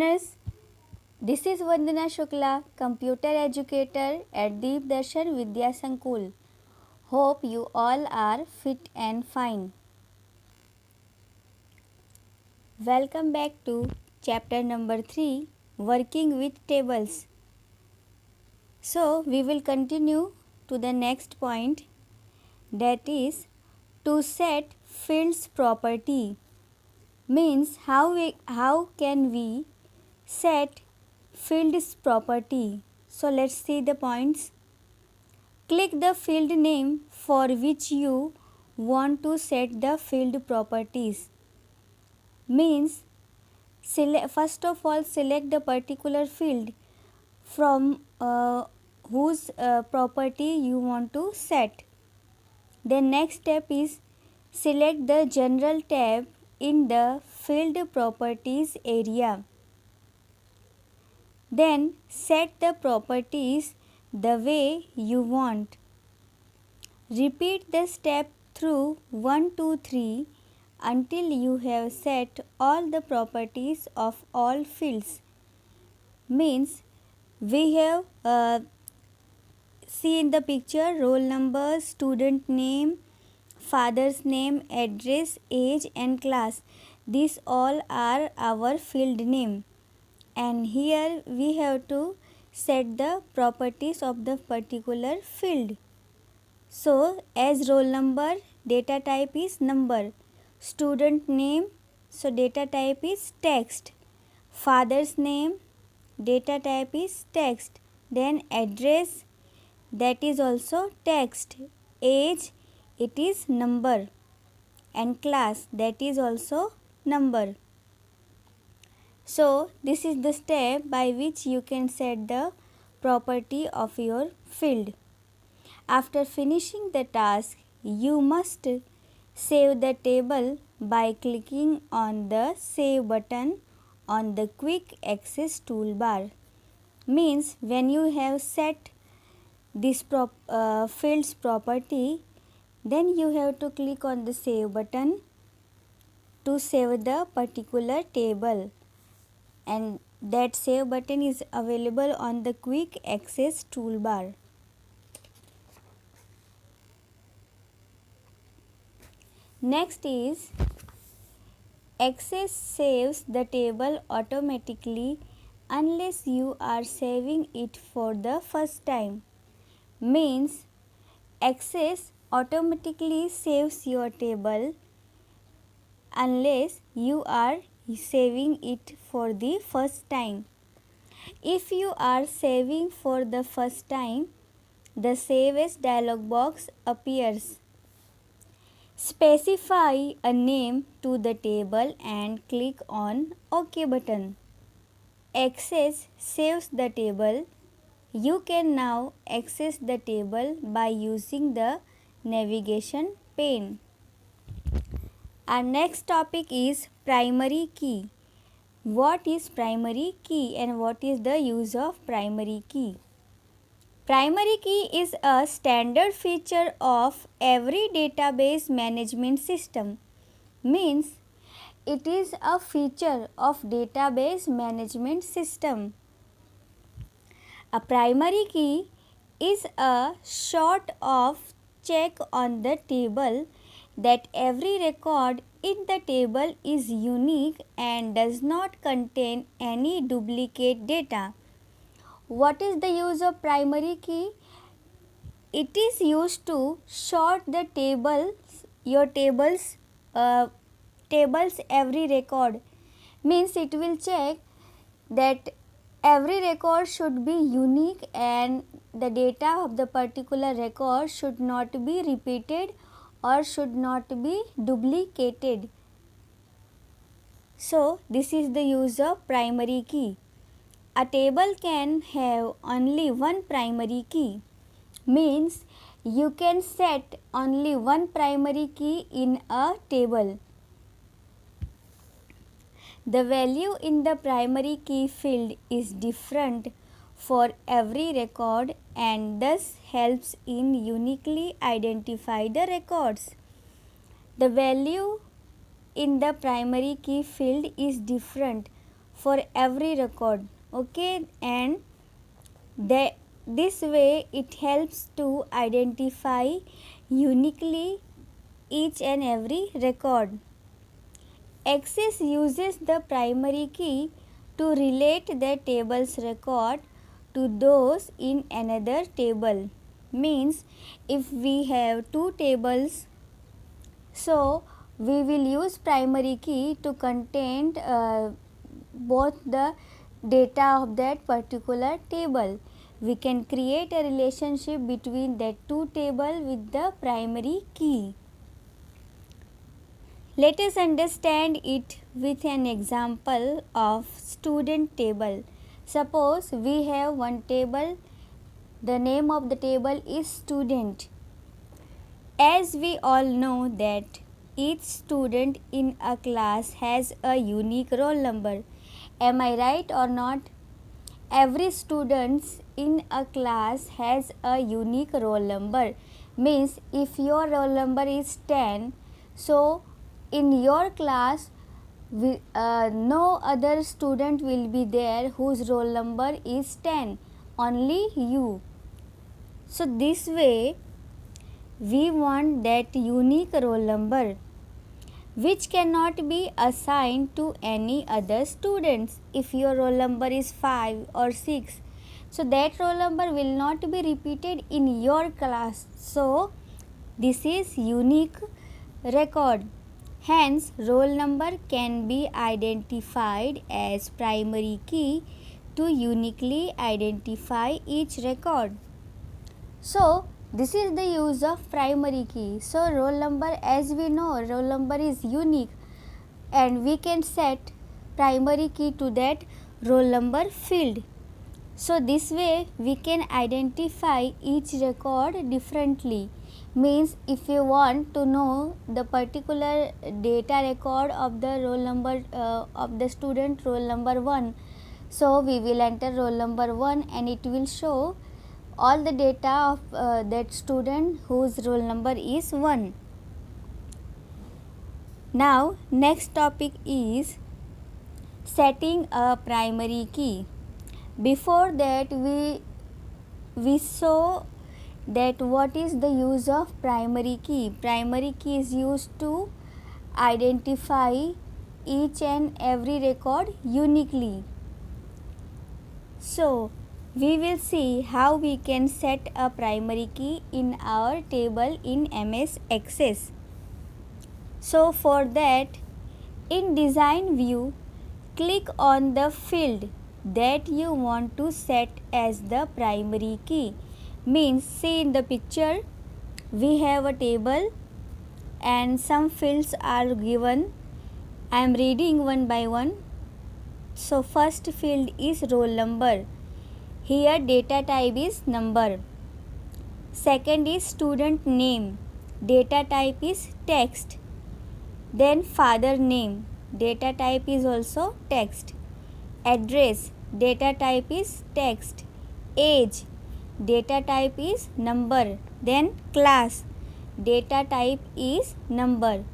Listeners, this is Vandana Shukla, computer educator at Deep Darshan Vidya Sankul. Hope you all are fit and fine. Welcome back to chapter number 3, Working with Tables. So, we will continue to the next point, that is to set fields property. Means how can we set fields property. So let's see the points. Click the field name for which you want to set the field properties. Means first of all select the particular field from whose property you want to set. Then next step is select the general tab in the field properties area. Then set the properties the way you want. Repeat the step through 1, 2, 3 until you have set all the properties of all fields. Means we have see in the picture roll number, student name, father's name, address, age and class. These all are our field name. And here we have to set the properties of the particular field. So as roll number, data type is number. Student name, so data type is text. Father's name, data type is text. Then address, that is also text. Age, it is number. And class, that is also number. So this is the step by which you can set the property of your field. After finishing the task, you must save the table by clicking on the save button on the quick access toolbar. Means when you have set this field's property, then you have to click on the save button to save the particular table. And that save button is available on the quick access toolbar. Next is Access saves the table automatically unless you are saving it for the first time. Means Access automatically saves your table unless you are saving it for the first time. If you are saving for the first time, the Save As dialog box appears. Specify a name to the table and click on OK button. Access saves the table. You can now access the table by using the navigation pane. Our next topic is primary key. What is primary key and what is the use of primary key? Primary key is a standard feature of every database management system. Means it is a feature of database management system. A primary key is a sort of check on the table that every record in the table is unique and does not contain any duplicate data. What is the use of primary key? It is used to sort the your tables every record. Means it will check that every record should be unique and the data of the particular record should not be repeated or should not be duplicated. So this is the use of primary key. A table can have only one primary key. Means you can set only one primary key in a table. The value in the primary key field is different for every record and thus helps in uniquely identify the records. The value in the primary key field is different for every record. Okay, and this way it helps to identify uniquely each and every record. Access uses the primary key to relate the table's record to those in another table. Means if we have two tables, so we will use primary key to contain both the data of that particular table. We can create a relationship between that two table with the primary key. Let us understand it with an example of student table. Suppose we have one table, the name of the table is student. As we all know that each student in a class has a unique roll number. Am I right or not? Every student in a class has a unique roll number. Means if your roll number is 10, so in your class no other student will be there whose roll number is 10, only you. So this way we want that unique roll number which cannot be assigned to any other students. If your roll number is 5 or 6, so that roll number will not be repeated in your class. So this is unique record. Hence, roll number can be identified as primary key to uniquely identify each record. So, this is the use of primary key. So, roll number, as we know, roll number is unique and we can set primary key to that roll number field. So, this way we can identify each record differently. Means if you want to know the particular data record of the roll number of the student roll number 1, so we will enter roll number 1 and it will show all the data of that student whose roll number is 1. Now next topic is setting a primary key. Before that we saw that what is the use of primary key. Primary key is used to identify each and every record uniquely. So we will see how we can set a primary key in our table in MS Access. So for that, in design view, click on the field that you want to set as the primary key. Means see in the picture we have a table and some fields are given. I am reading one by one. So first field is roll number. Here data type is number. Second is student name. Data type is text. Then father name. Data type is also text. Address. Data type is text. Age. Data type is number. Then class. Data type is number.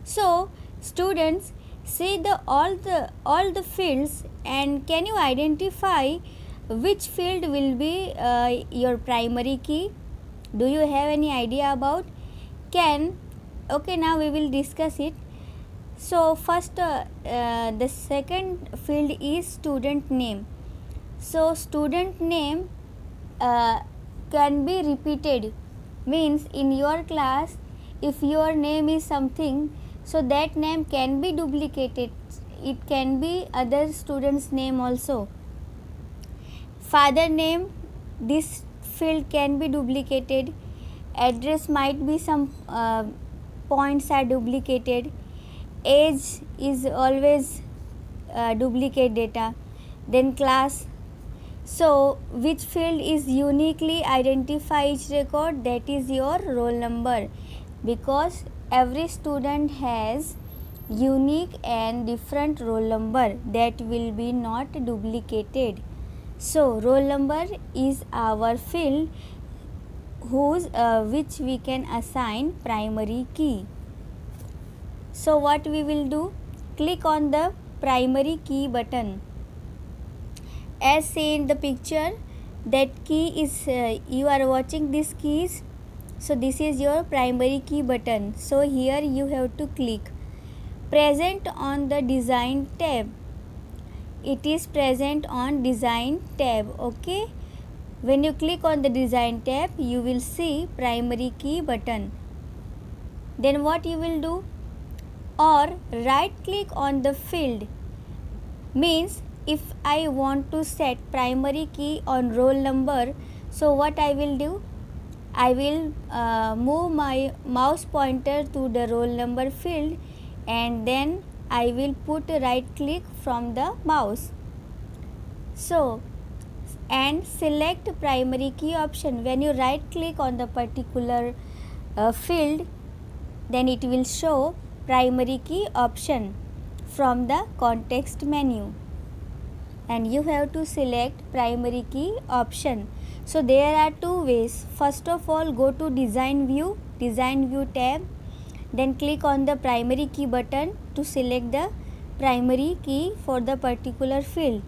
So students, see all the fields and can you identify which field will be your primary key? Do you have any idea about? Okay, now we will discuss it. So first the second field is student name. So student name can be repeated. Means in your class if your name is something, so that name can be duplicated. It can be other students name also. Father name, this field can be duplicated. Address might be some points are duplicated. Age is always duplicate data. Then class. So which field is uniquely identify each record? That is your roll number, because every student has unique and different roll number that will be not duplicated. So roll number is our field which we can assign primary key. So what we will do? Click on the primary key button. as seen in the picture, that key is you are watching this keys. So this is your primary key button. So here you have to click. Present on the design tab. It is present on design tab. Okay. When you click on the design tab, you will see primary key button. Then what you will do? Or right click on the field. Means if I want to set primary key on roll number, so what I will do? I will move my mouse pointer to the roll number field, and then I will put a right click from the mouse. So, and select primary key option. When you right click on the particular field, then it will show primary key option from the context menu, and you have to select primary key option. So there are two ways. First of all, go to design view tab, then click on the primary key button to select the primary key for the particular field.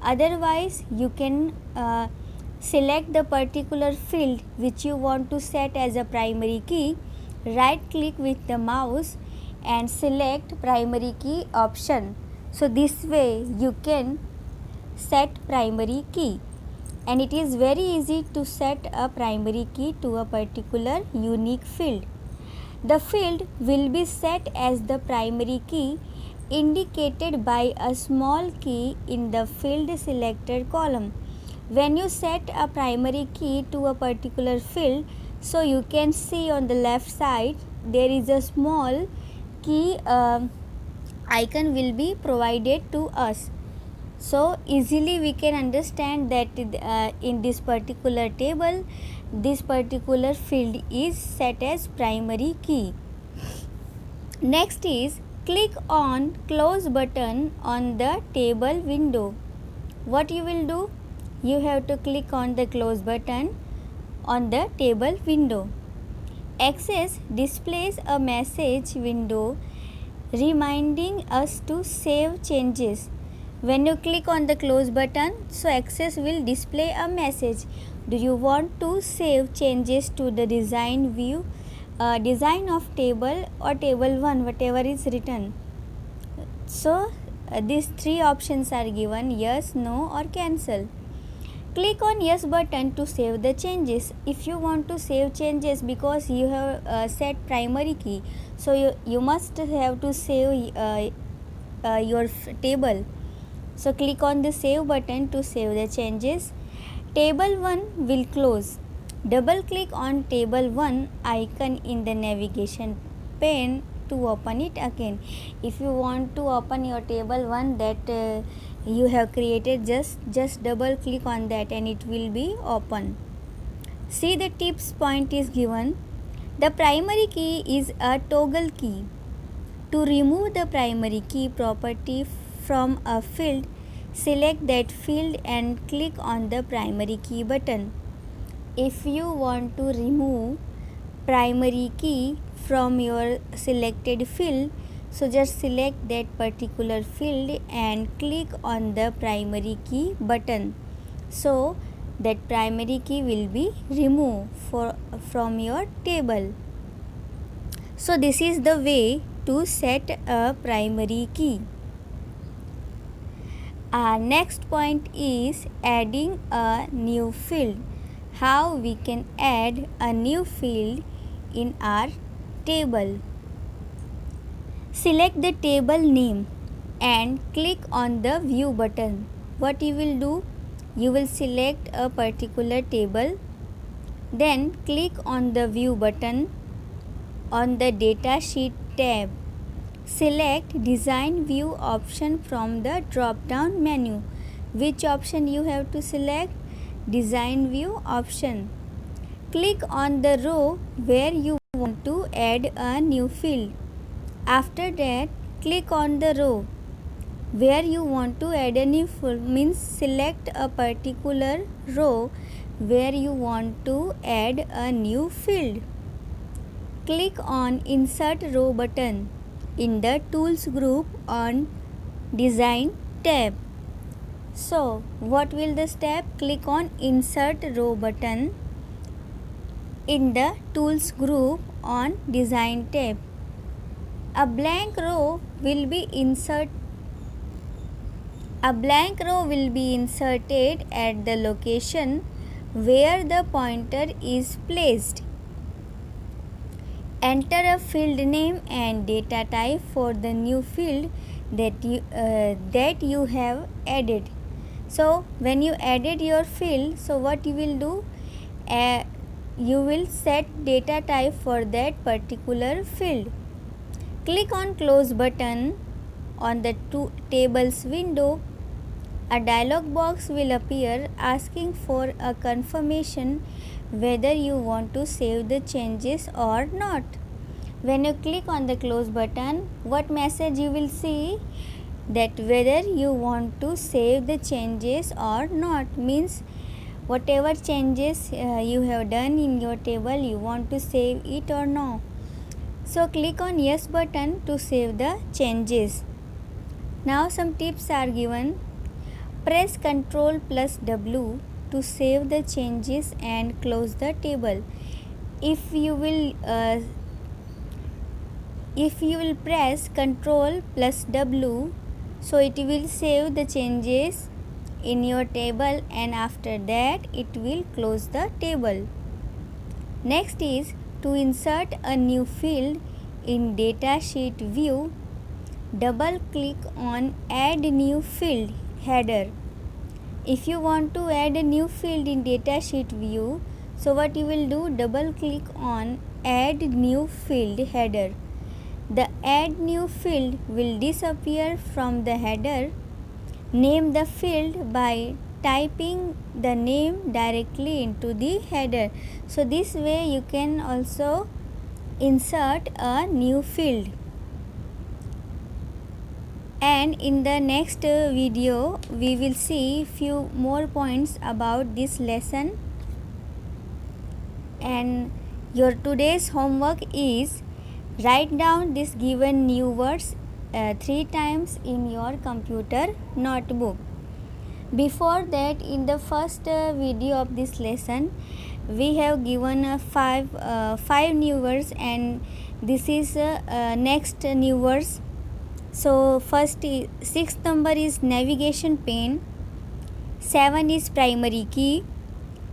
Otherwise, you can select the particular field which you want to set as a primary key, right click with the mouse and select primary key option. So this way you can set primary key, and it is very easy to set a primary key to a particular unique field. The field will be set as the primary key indicated by a small key in the field selected column. When you set a primary key to a particular field, so you can see on the left side there is a small key icon will be provided to us. So easily we can understand that in this particular table, this particular field is set as primary key. Next is click on close button on the table window. What you will do? You have to click on the close button on the table window. Access displays a message window reminding us to save changes. When you click on the close button, so Access will display a message. Do you want to save changes to the design view, design of table or table 1, whatever is written? So these three options are given: yes, no or cancel. Click on yes button to save the changes. If you want to save changes because you have set primary key, so you must have to save your table. So click on the save button to save the changes. Table 1 will close. Double click on table 1 icon in the navigation pane to open it again. If you want to open your table 1 that you have created, just double click on that and it will be open. See, the tips point is given. The primary key is a toggle key. To remove the primary key property from a field, select that field and click on the primary key button. If you want to remove primary key from your selected field, so just select that particular field and click on the primary key button. So that primary key will be removed from your table. So this is the way to set a primary key. Our next point is adding a new field. How we can add a new field in our table. Select the table name and click on the view button. What you will do? You will select a particular table, then click on the view button on the data sheet tab. Select design view option from the drop down menu. Which option you have to select? Design view option. Click on the row where you want to add a new field. After that, click on the row where you want to add a new field, means select a particular row where you want to add a new field. Click on Insert Row button in the Tools group on Design tab. So what will the step? Click on Insert Row button in the Tools group on Design tab. A blank row will be inserted at the location where the pointer is placed. Enter a field name and data type for the new field that you have added. So when you added your field, so what you will do? You will set data type for that particular field. Click on Close button on the Tables window. A dialog box will appear asking for a confirmation whether you want to save the changes or not. When you click on the Close button, what message you will see? That whether you want to save the changes or not, means whatever changes you have done in your table, you want to save it or no. So click on Yes button to save the changes. Now some tips are given. Press Ctrl plus W to save the changes and close the table. If you will press Ctrl plus W, so it will save the changes in your table, and after that it will close the table. Next is to insert a new field in datasheet view. Double click on Add New Field header. If you want to add a new field in datasheet view, so what you will do? Double click on Add New Field header. The Add New Field will disappear from the header. Name the field by typing the name directly into the header. So this way you can also insert a new field. And in the next video we will see few more points about this lesson. And your today's homework is write down this given new words 3 times in your computer notebook. Before that, in the first video of this lesson, we have given five new words, and this is next new words. So first, sixth number is navigation pane, 7 is primary key,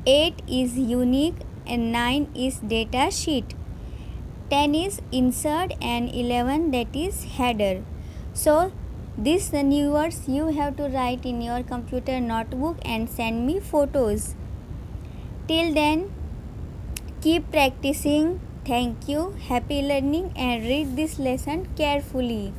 8 is unique, and 9 is data sheet. 10 is insert, and 11 that is header. So these new words you have to write in your computer notebook and send me photos. Till then, keep practicing. Thank you. Happy learning, and read this lesson carefully.